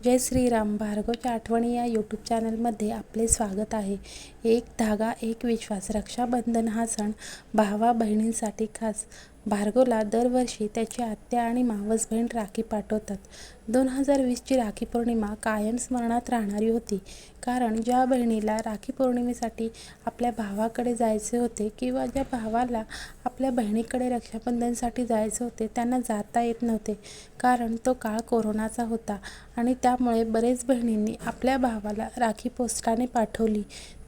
जय श्रीराम. भार्गवच्या आठवणी या यूट्यूब चॅनलमध्ये आपले स्वागत आहे. एक धागा एक विश्वास. रक्षाबंधन हा सण भावा बहिणींसाठी खास. भार्गवला दरवर्षी त्याची आत्या आणि मावस बहीण राखी पाठवतात. 2020ची राखी पौर्णिमा कायम स्मरणात राहणारी होती. कारण ज्या बहिणीला राखी पौर्णिमेसाठी आपल्या भावाकडे जायचे होते किंवा ज्या भावाला आपल्या बहिणीकडे रक्षाबंधनसाठी जायचे होते त्यांना जाता येत नव्हते. कारण तो काळ कोरोनाचा होता आणि त्यामुळे बरेच बहिणींनी आपल्या भावाला राखी पोस्टाने पाठवली.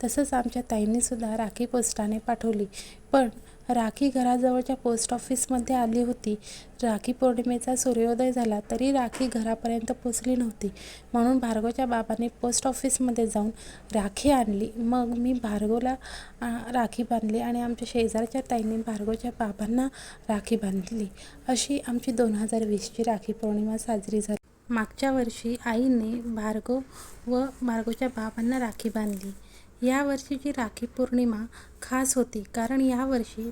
तसंच आमच्या ताईंनीसुद्धा राखी पोस्टाने पाठवली. पण राखी घराजवळच्या पोस्ट ऑफिसमध्ये आली होती. राखी पौर्णिमेचा सूर्योदय झाला तरी राखी घरापर्यंत पोचली नव्हती. म्हणून भार्गवच्या बाबांनी पोस्ट ऑफिसमध्ये जाऊन राखी आणली. मग मी भार्गवला राखी बांधली आणि आमच्या शेजारच्या ताईंनी भार्गवच्या बाबांना राखी बांधली. अशी आमची 2020ची राखी पौर्णिमा साजरी झाली. मागच्या वर्षी आईने भार्गव व भार्गवच्या बाबांना राखी बांधली. या वर्षीची राखी पौर्णिमा खास होती कारण यावर्षी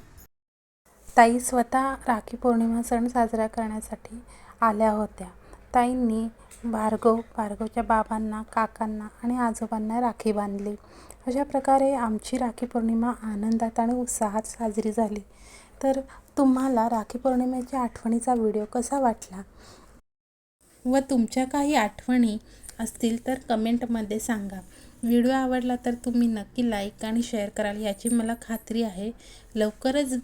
ताई स्वतः राखी पौर्णिमा सण साजरा करण्यासाठी आल्या होत्या. ताईंनी भार्गवच्या बाबांना, काकांना आणि आजोबांना राखी बांधली. अशा प्रकारे आमची राखी पौर्णिमा आनंदात आणि उत्साहात साजरी झाली. तर तुम्हाला राखी पौर्णिमेच्या आठवणीचा व्हिडिओ कसा वाटला व तुमच्या काही आठवणी असतील तर कमेंटमध्ये सांगा. व्हिडिओ आवडला तर तुम्ही नक्की लाईक आणि शेअर कराल याची मला खात्री आहे. लवकरच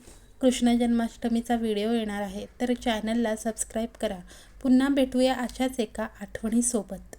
कृष्ण जन्माष्टमीचा व्हिडिओ येणार आहे तर चॅनलला सबस्क्राईब करा. पुन्हा भेटूया अशाच एका आठवणीसोबत.